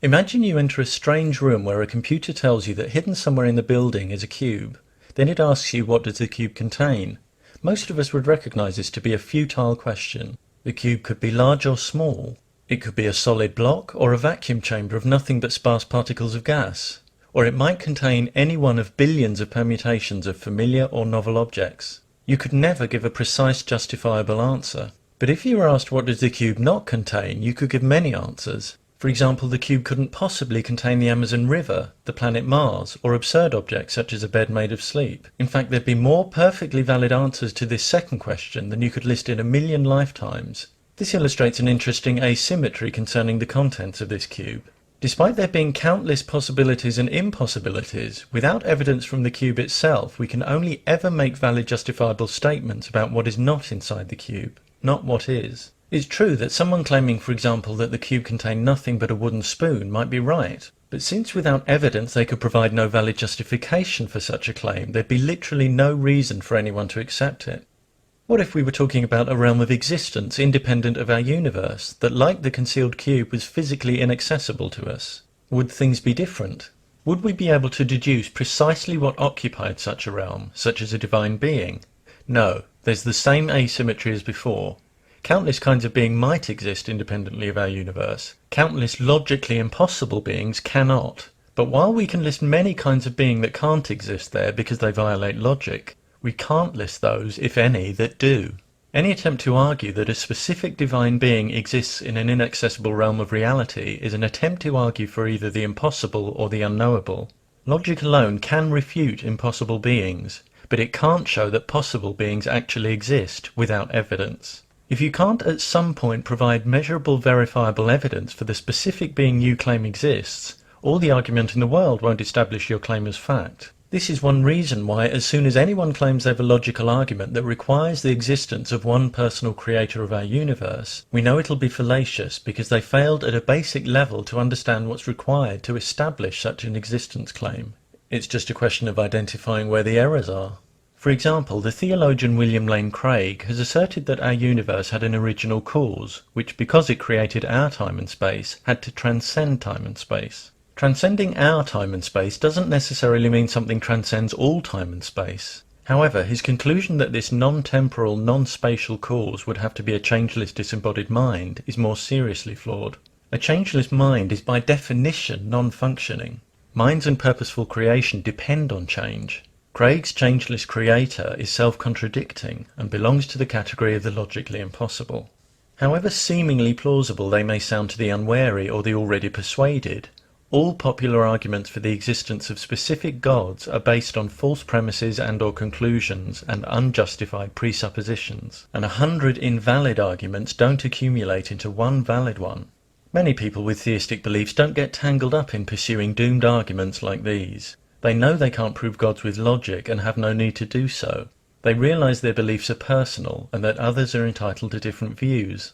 Imagine you enter a strange room where a computer tells you that hidden somewhere in the building is a cube. Then it asks you, what does the cube contain? Most of us would recognize this to be a futile question. The cube could be large or small. It could be a solid block or a vacuum chamber of nothing but sparse particles of gas. Or it might contain any one of billions of permutations of familiar or novel objects. You could never give a precise, justifiable answer. But if you were asked what does the cube not contain, you could give many answers. For example, the cube couldn't possibly contain the Amazon River, the planet Mars, or absurd objects such as a bed made of sleep. In fact, there'd be more perfectly valid answers to this second question than you could list in a million lifetimes. This illustrates an interesting asymmetry concerning the contents of this cube. Despite there being countless possibilities and impossibilities, without evidence from the cube itself, we can only ever make valid justifiable statements about what is not inside the cube, not what is. It's true that someone claiming, for example, that the cube contained nothing but a wooden spoon might be right, but since without evidence they could provide no valid justification for such a claim, there'd be literally no reason for anyone to accept it. What if we were talking about a realm of existence independent of our universe, that like the concealed cube was physically inaccessible to us? Would things be different? Would we be able to deduce precisely what occupied such a realm, such as a divine being? No, there's the same asymmetry as before. Countless kinds of being might exist independently of our universe. Countless logically impossible beings cannot. But while we can list many kinds of being that can't exist there because they violate logic, we can't list those, if any, that do. Any attempt to argue that a specific divine being exists in an inaccessible realm of reality is an attempt to argue for either the impossible or the unknowable. Logic alone can refute impossible beings, but it can't show that possible beings actually exist without evidence. If you can't at some point provide measurable, verifiable evidence for the specific being you claim exists, all the argument in the world won't establish your claim as fact. This is one reason why as soon as anyone claims they have a logical argument that requires the existence of one personal creator of our universe, we know it'll be fallacious because they failed at a basic level to understand what's required to establish such an existence claim. It's just a question of identifying where the errors are. For example, the theologian William Lane Craig has asserted that our universe had an original cause, which because it created our time and space, had to transcend time and space. Transcending our time and space doesn't necessarily mean something transcends all time and space. However, his conclusion that this non-temporal, non-spatial cause would have to be a changeless disembodied mind is more seriously flawed. A changeless mind is by definition non-functioning. Minds and purposeful creation depend on change. Craig's changeless creator is self-contradicting and belongs to the category of the logically impossible. However seemingly plausible they may sound to the unwary or the already persuaded, all popular arguments for the existence of specific gods are based on false premises and/or conclusions and unjustified presuppositions, and 100 invalid arguments don't accumulate into one valid one. Many people with theistic beliefs don't get tangled up in pursuing doomed arguments like these. They know they can't prove gods with logic and have no need to do so. They realize their beliefs are personal and that others are entitled to different views.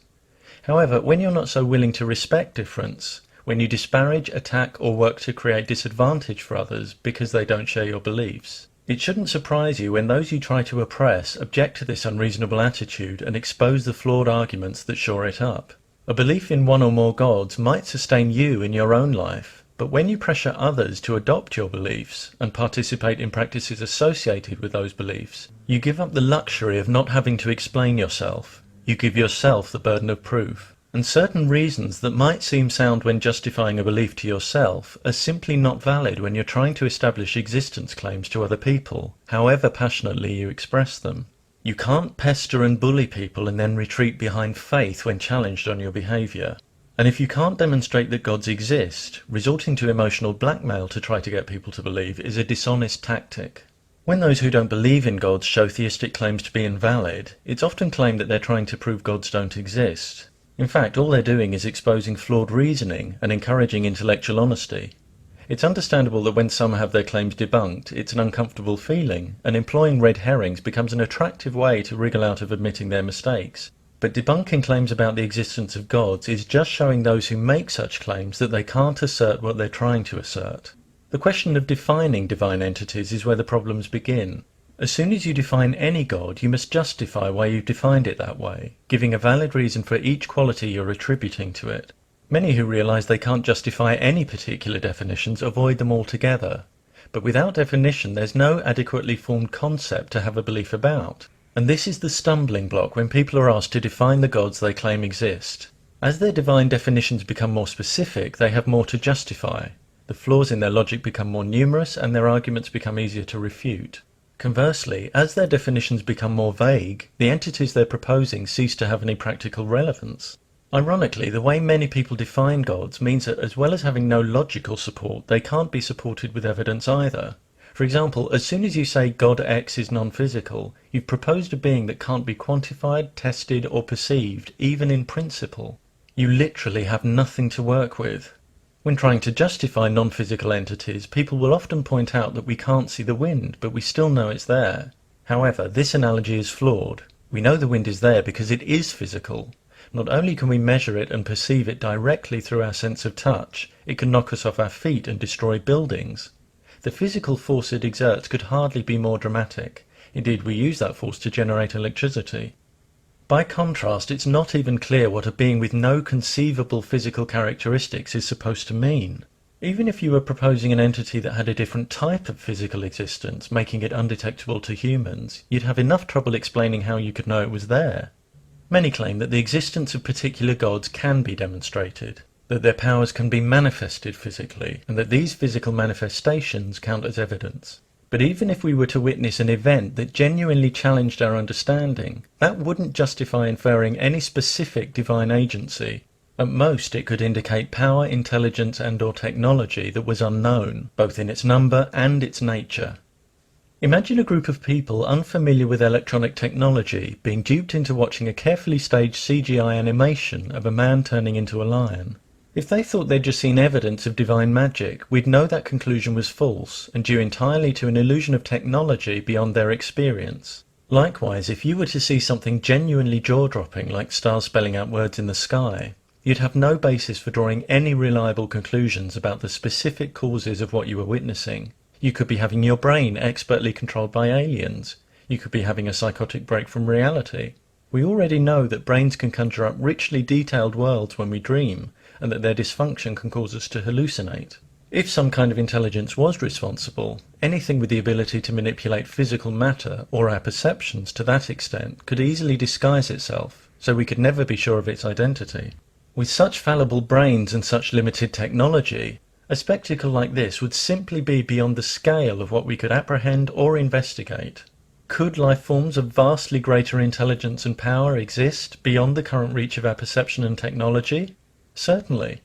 However, when you're not so willing to respect difference, when you disparage, attack, or work to create disadvantage for others because they don't share your beliefs, it shouldn't surprise you when those you try to oppress object to this unreasonable attitude and expose the flawed arguments that shore it up. A belief in one or more gods might sustain you in your own life, but when you pressure others to adopt your beliefs and participate in practices associated with those beliefs, you give up the luxury of not having to explain yourself. You give yourself the burden of proof. And certain reasons that might seem sound when justifying a belief to yourself are simply not valid when you're trying to establish existence claims to other people, however passionately you express them. You can't pester and bully people and then retreat behind faith when challenged on your behaviour. And if you can't demonstrate that gods exist, resorting to emotional blackmail to try to get people to believe is a dishonest tactic. When those who don't believe in gods show theistic claims to be invalid, it's often claimed that they're trying to prove gods don't exist. In fact, all they're doing is exposing flawed reasoning and encouraging intellectual honesty. It's understandable that when some have their claims debunked, it's an uncomfortable feeling, and employing red herrings becomes an attractive way to wriggle out of admitting their mistakes. But debunking claims about the existence of gods is just showing those who make such claims that they can't assert what they're trying to assert. The question of defining divine entities is where the problems begin. As soon as you define any god, you must justify why you've defined it that way, giving a valid reason for each quality you're attributing to it. Many who realize they can't justify any particular definitions avoid them altogether. But without definition, there's no adequately formed concept to have a belief about. And this is the stumbling block when people are asked to define the gods they claim exist. As their divine definitions become more specific, they have more to justify. The flaws in their logic become more numerous and their arguments become easier to refute. Conversely, as their definitions become more vague, the entities they're proposing cease to have any practical relevance. Ironically, the way many people define gods means that as well as having no logical support, they can't be supported with evidence either. For example, as soon as you say God X is non-physical, you've proposed a being that can't be quantified, tested, or perceived, even in principle. You literally have nothing to work with. When trying to justify non-physical entities, people will often point out that we can't see the wind, but we still know it's there. However, this analogy is flawed. We know the wind is there because it is physical. Not only can we measure it and perceive it directly through our sense of touch, it can knock us off our feet and destroy buildings. The physical force it exerts could hardly be more dramatic. Indeed, we use that force to generate electricity. By contrast, it's not even clear what a being with no conceivable physical characteristics is supposed to mean. Even if you were proposing an entity that had a different type of physical existence, making it undetectable to humans, you'd have enough trouble explaining how you could know it was there. Many claim that the existence of particular gods can be demonstrated, that their powers can be manifested physically, and that these physical manifestations count as evidence. But even if we were to witness an event that genuinely challenged our understanding, that wouldn't justify inferring any specific divine agency. At most, it could indicate power, intelligence, and/or technology that was unknown, both in its number and its nature. Imagine a group of people unfamiliar with electronic technology being duped into watching a carefully staged CGI animation of a man turning into a lion. If they thought they'd just seen evidence of divine magic, we'd know that conclusion was false and due entirely to an illusion of technology beyond their experience. Likewise, if you were to see something genuinely jaw-dropping like stars spelling out words in the sky, you'd have no basis for drawing any reliable conclusions about the specific causes of what you were witnessing. You could be having your brain expertly controlled by aliens. You could be having a psychotic break from reality. We already know that brains can conjure up richly detailed worlds when we dream, and that their dysfunction can cause us to hallucinate. If some kind of intelligence was responsible, anything with the ability to manipulate physical matter or our perceptions to that extent could easily disguise itself, so we could never be sure of its identity. With such fallible brains and such limited technology, a spectacle like this would simply be beyond the scale of what we could apprehend or investigate. Could life forms of vastly greater intelligence and power exist beyond the current reach of our perception and technology? Certainly.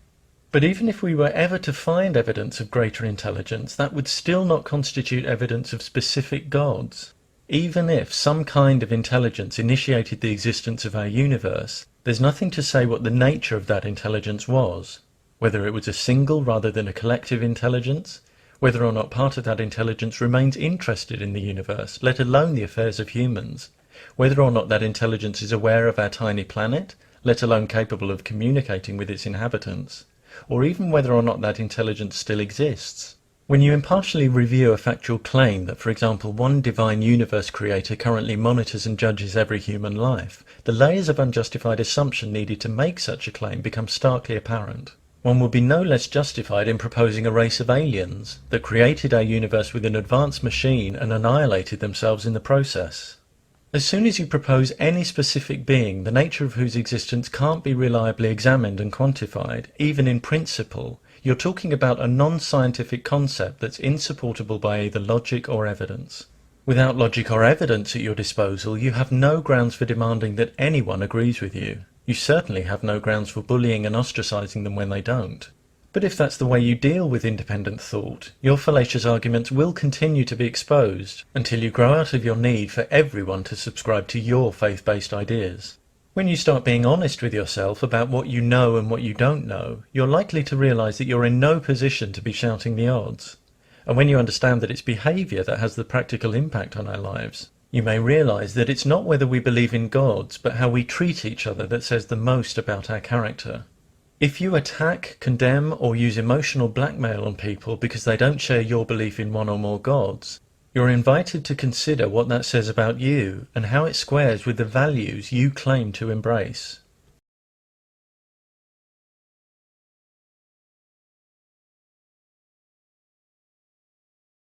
But even if we were ever to find evidence of greater intelligence, that would still not constitute evidence of specific gods. Even if some kind of intelligence initiated the existence of our universe, there's nothing to say what the nature of that intelligence was. Whether it was a single rather than a collective intelligence, whether or not part of that intelligence remains interested in the universe, let alone the affairs of humans, whether or not that intelligence is aware of our tiny planet, let alone capable of communicating with its inhabitants, or even whether or not that intelligence still exists. When you impartially review a factual claim that, for example, one divine universe creator currently monitors and judges every human life, the layers of unjustified assumption needed to make such a claim become starkly apparent. One would be no less justified in proposing a race of aliens that created our universe with an advanced machine and annihilated themselves in the process. As soon as you propose any specific being, the nature of whose existence can't be reliably examined and quantified, even in principle, you're talking about a non-scientific concept that's insupportable by either logic or evidence. Without logic or evidence at your disposal, you have no grounds for demanding that anyone agrees with you. You certainly have no grounds for bullying and ostracizing them when they don't. But if that's the way you deal with independent thought, your fallacious arguments will continue to be exposed until you grow out of your need for everyone to subscribe to your faith-based ideas. When you start being honest with yourself about what you know and what you don't know, you're likely to realize that you're in no position to be shouting the odds. And when you understand that it's behavior that has the practical impact on our lives, you may realize that it's not whether we believe in gods, but how we treat each other that says the most about our character. If you attack, condemn, or use emotional blackmail on people because they don't share your belief in one or more gods, you're invited to consider what that says about you and how it squares with the values you claim to embrace.